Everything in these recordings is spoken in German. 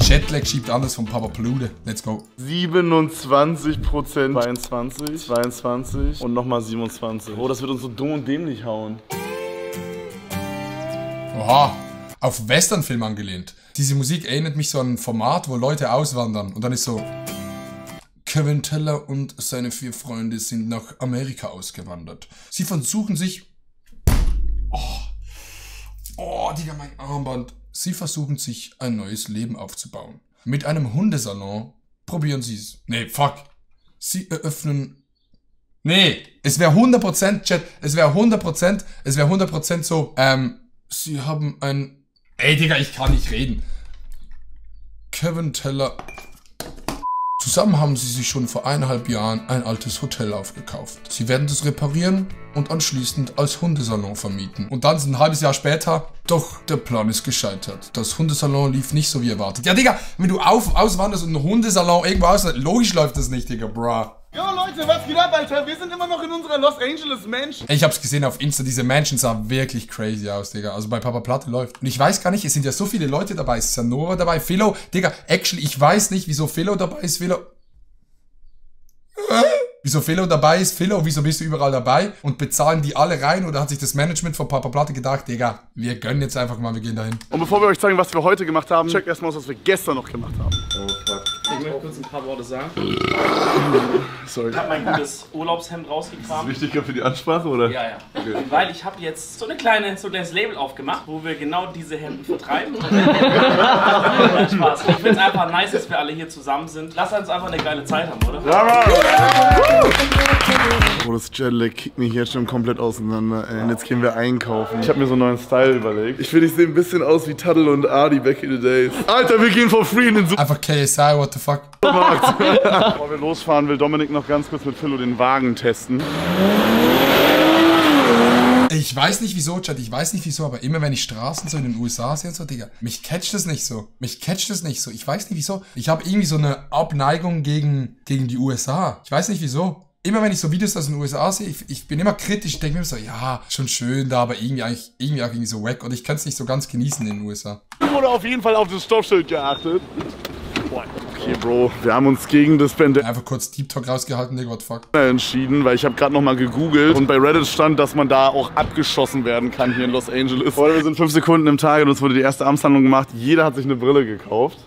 Jetlag schiebt anders vom Papa Plude. Let's go. 27%, 22, 22 und nochmal 27. Oh, das wird uns so dumm und dämlich hauen. Oha, auf Westernfilm angelehnt. Diese Musik erinnert mich so an ein Format, wo Leute auswandern und dann ist so: Kevin Teller und seine 4 Freunde sind nach Amerika ausgewandert. Sie versuchen sich... Oh, Digga, mein Armband. Sie versuchen sich ein neues Leben aufzubauen. Mit einem Hundesalon probieren sie es. Nee, fuck. Sie eröffnen... Nee, es wäre 100%, Chat. Es wäre 100% so, sie haben ein... Ey, Digga, ich kann nicht reden. Kevin Teller... Zusammen haben sie sich schon vor 1,5 Jahren ein altes Hotel aufgekauft. Sie werden das reparieren und anschließend als Hundesalon vermieten. Und dann ein halbes Jahr später, doch der Plan ist gescheitert. Das Hundesalon lief nicht so wie erwartet. Ja, Digga, wenn du auswanderst und ein Hundesalon irgendwo auswanderst, logisch läuft das nicht, Digga, bruh. Jo Leute, was geht ab, Alter? Wir sind immer noch in unserer Los Angeles Mansion. Ich hab's gesehen auf Insta, diese Mansion sah wirklich crazy aus, Digga. Also bei Papa Platte läuft. Und ich weiß gar nicht, es sind ja so viele Leute dabei. Es ist ja Nora dabei, Philo. Digga, actually, ich weiß nicht, wieso Philo dabei ist. Wieso Philo dabei ist? Philo, wieso bist du überall dabei? Und bezahlen die alle rein? Oder hat sich das Management von Papa Platte gedacht, Digga, wir gönnen jetzt einfach mal, wir gehen dahin. Und bevor wir euch zeigen, was wir heute gemacht haben, checkt erstmal aus, was wir gestern noch gemacht haben. Oh fuck. Ich möchte kurz ein paar Worte sagen. Sorry. Ich habe mein gutes Urlaubshemd rausgekramt. Wichtiger für die Ansprache, oder? Ja, ja. Okay. Weil ich habe jetzt so ein kleines Label aufgemacht, wo wir genau diese Hemden vertreiben. Spaß. Ich finde es einfach nice, dass wir alle hier zusammen sind. Lass uns einfach eine geile Zeit haben, oder? Ja, Mann! Oh, das Jetlag kickt mich jetzt schon komplett auseinander, ey. Und jetzt gehen wir einkaufen. Ich habe mir so einen neuen Style überlegt. Ich finde, ich sehe ein bisschen aus wie Tuttle und Adi back in the days. Alter, wir gehen for free in den Einfach KSI, what the fuck? Bevor wir losfahren, will Dominik noch ganz kurz mit Philo den Wagen testen. Ich weiß nicht wieso, Chat, ich weiß nicht wieso, aber immer wenn ich Straßen so in den USA sehe und so, Digga, mich catcht das nicht so. Ich weiß nicht wieso. Ich habe irgendwie so eine Abneigung gegen die USA. Ich weiß nicht wieso. Immer wenn ich so Videos aus den USA sehe, ich bin immer kritisch, ich denke mir so, ja, schon schön da, aber irgendwie auch irgendwie so wack. Und ich kann es nicht so ganz genießen in den USA. Wurde auf jeden Fall auf das Stoppschild geachtet. Okay, Bro, wir haben uns gegen das Bandana Einfach kurz Deep Talk rausgehalten, Digga, what the fuck. entschieden, weil ich habe gerade nochmal gegoogelt und bei Reddit stand, dass man da auch abgeschossen werden kann hier in Los Angeles. Heute, wir sind 5 Sekunden im Tag und uns wurde die erste Amtshandlung gemacht. Jeder hat sich eine Brille gekauft.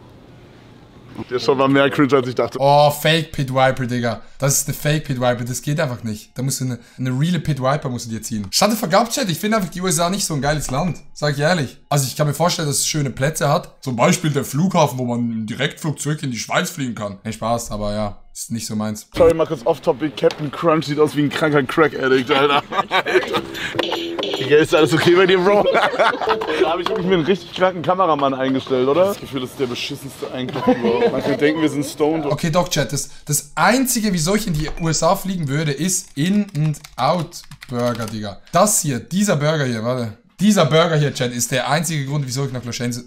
Der ist schon mal mehr cringe, als ich dachte. Oh, Fake Pit Viper, Digga. Das ist eine Fake Pit Viper, das geht einfach nicht. Da musst du eine reale Pit Viper musst du dir ziehen. Schade vergab, Chat, ich finde einfach die USA nicht so ein geiles Land. Sag ich ehrlich. Also ich kann mir vorstellen, dass es schöne Plätze hat. Zum Beispiel der Flughafen, wo man im Direktflug zurück in die Schweiz fliegen kann. Nee, Spaß, aber ja, ist nicht so meins. Sorry, mal kurz off-topic. Captain Crunch sieht aus wie ein kranker Crack-Addict, Alter. Digga, ist alles okay bei dir, Bro? Da habe ich wirklich mir einen richtig kranken Kameramann eingestellt, oder? Das Gefühl, das ist der beschissenste Einkauf überhaupt. Manche denken, wir sind stoned. Okay, doch, Chat, das Einzige, wieso ich in die USA fliegen würde, ist In-N-Out Burger, Digga. Das hier, dieser Burger hier, warte. Dieser Burger hier, Chat, ist der einzige Grund, wieso ich nach Los Angeles...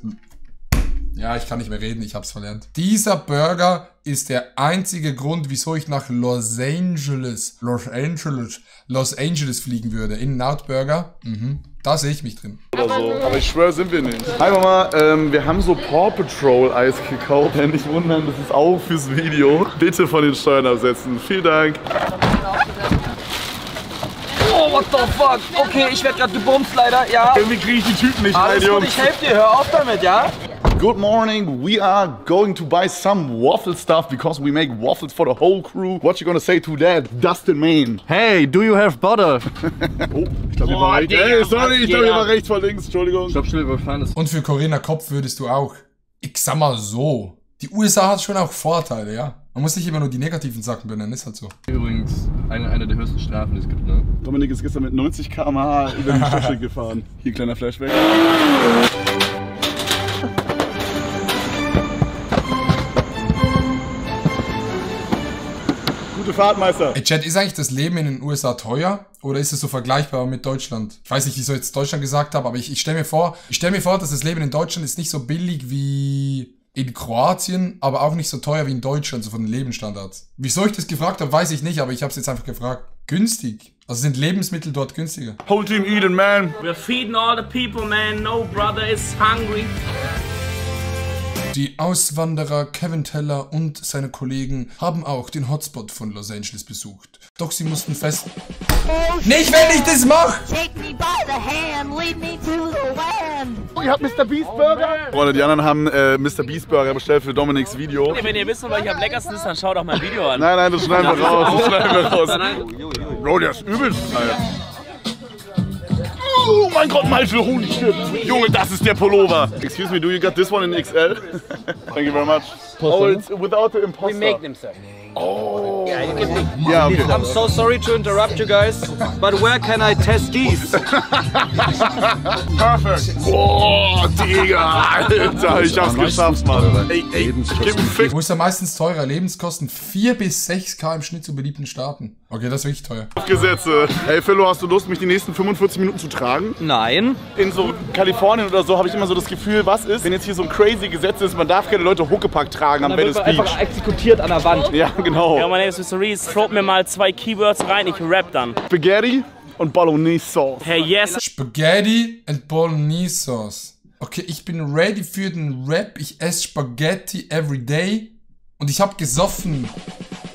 Ja, ich kann nicht mehr reden, ich hab's verlernt. Dieser Burger ist der einzige Grund, wieso ich nach Los Angeles fliegen würde. In-N-Out Burger, da sehe ich mich drin. Oder so. Aber ich schwöre, sind wir nicht. Hi Mama, wir haben so Paw Patrol Eis gekauft. Nicht wundern, das ist auch fürs Video. Bitte von den Steuern absetzen. Vielen Dank. Oh, what the fuck? Okay, ich werde gerade gebumst leider, ja. Irgendwie kriege ich die Typen nicht rein, Alles gut, Jungs. ich helfe dir, hör auf damit, ja? Good morning, we are going to buy some waffle stuff because we make waffles for the whole crew. What you gonna say to that, Dustin Main? Hey, do you have butter? Oh, ich glaube, ihr war rechts. Hey, sorry, ich glaube, ihr war rechts vor links, Entschuldigung. Stopp, schnell überfahren das. Und für Corinna Kopf würdest du auch. Ich sag mal so, die USA hat schon auch Vorteile, ja. Man muss nicht immer nur die negativen Sachen benennen, ist halt so. Übrigens eine der höchsten Strafen, die es gibt, ne? Dominik ist gestern mit 90 km/h über die Stoppschild gefahren. Hier kleiner Flashback. Gute Fahrt, Meister. Ey, Chat, ist eigentlich das Leben in den USA teuer? Oder ist es so vergleichbar mit Deutschland? Ich weiß nicht, wieso ich jetzt Deutschland gesagt habe, aber ich stelle mir vor, dass das Leben in Deutschland ist nicht so billig wie in Kroatien, aber auch nicht so teuer wie in Deutschland, so von den Lebensstandards. Wieso ich das gefragt habe, weiß ich nicht, aber ich habe es jetzt einfach gefragt. Günstig. Also sind Lebensmittel dort günstiger? Whole team eating, man. We're feeding all the people, man. No brother is hungry. Die Auswanderer Kevin Teller und seine Kollegen haben auch den Hotspot von Los Angeles besucht. Doch sie mussten fest... Nicht, wenn ich das mache! Take me by the hand, lead me to the land. Ihr habt Mr. Beast Burger? Freunde, die anderen haben Mr. Beast Burger bestellt für Dominiks Video. Hey, wenn ihr wissen wollt, welcher am leckersten ist, dann schaut doch mein Video an. Nein, das schneiden wir raus. Das schneiden wir raus. Bro, der ist übelst geil. Oh mein Gott, Michael, holy shit. Junge, das ist der Pullover. Excuse me, do you got this one in XL? Thank you very much. Oh, it's without the imposter. We make them, sir. Oh. Yeah, you can pick. Yeah, okay. I'm so sorry to interrupt you guys, but where can I test these? Perfect. Boah, Digga, Alter, ich hab's geschafft, Mann. Ey, gib einen Fick. Wo ist er meistens teurer? Lebenskosten 4 bis 6K im Schnitt zu beliebten Staaten. Okay, das ist wirklich teuer. Gesetze. Hey, Philo, hast du Lust, mich die nächsten 45 Minuten zu tragen? Nein. In so Kalifornien oder so habe ich immer so das Gefühl, was ist, wenn jetzt hier so ein crazy Gesetz ist, man darf keine Leute Huckepack tragen am Venice Beach. Einfach exekutiert an der Wand. Ja, genau. Ja, mein Name ist Mr. Reese. Drop mir mal 2 Keywords rein, ich rap dann. Spaghetti und Bolognese Sauce. Hey, yes. Spaghetti and Bolognese Sauce. Okay, ich bin ready für den Rap. Ich esse Spaghetti every day. Und ich hab gesoffen.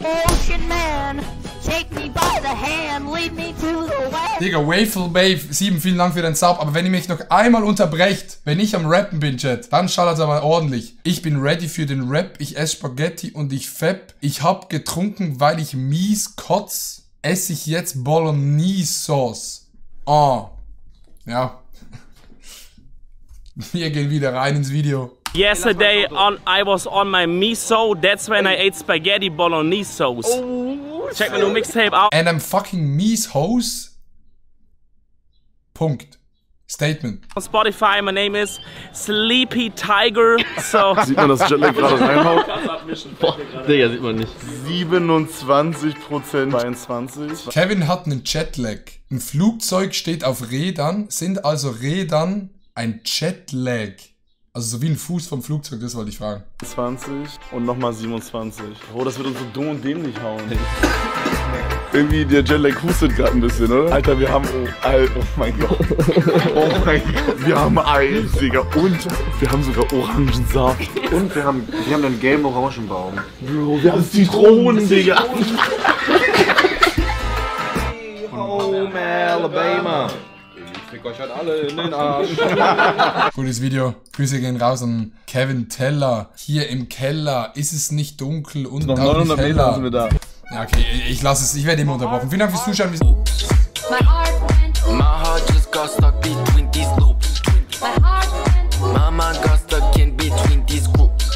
Ocean Man, take me by the hand, lead me to the land. Digga, Wafel Wave 7, vielen Dank für den Sub. Aber wenn ihr mich noch einmal unterbrecht, wenn ich am Rappen bin, Chat, dann schallert aber ordentlich. Ich bin ready für den Rap. Ich esse Spaghetti und ich fepp. Ich hab getrunken, weil ich mies kotz. Esse ich jetzt Bolognese Sauce. Oh. Ja. Wir gehen wieder rein ins Video. Yesterday I was on my miso, that's when I ate spaghetti bolognese sauce. Check my new mixtape out. And I'm fucking mies hoes. Punkt. Statement. On Spotify, my name is Sleepy Tiger. So. Sieht man, dass Jetlag gerade reinhaut? Digga, sieht man nicht. 27%, 22. Kevin hat einen Jetlag. Ein Flugzeug steht auf Rädern, sind also Rädern ein Jetlag. Also so wie ein Fuß vom Flugzeug, das wollte ich fragen. 20 und nochmal 27. Oh, das wird uns so dumm und dämlich hauen. Irgendwie der Jetlag hustet gerade ein bisschen, oder? Alter, wir haben... Oh mein Gott. Oh mein Gott. Wir haben Eis, Digga. Und wir haben sogar Orangensaft. Und wir haben einen gelben Orangenbaum. Bro, wir haben Zitronen, Digga. Home Alabama. Ich fick euch halt alle in den Arsch. Gutes Video. Grüße gehen raus an Kevin Teller. Hier im Keller ist es nicht dunkel und Noch auch nicht 900 Meter heller. sind wir da. Ja, okay, ich lasse es. Ich werde immer unterbrochen. Vielen Dank fürs Zuschauen. My heart went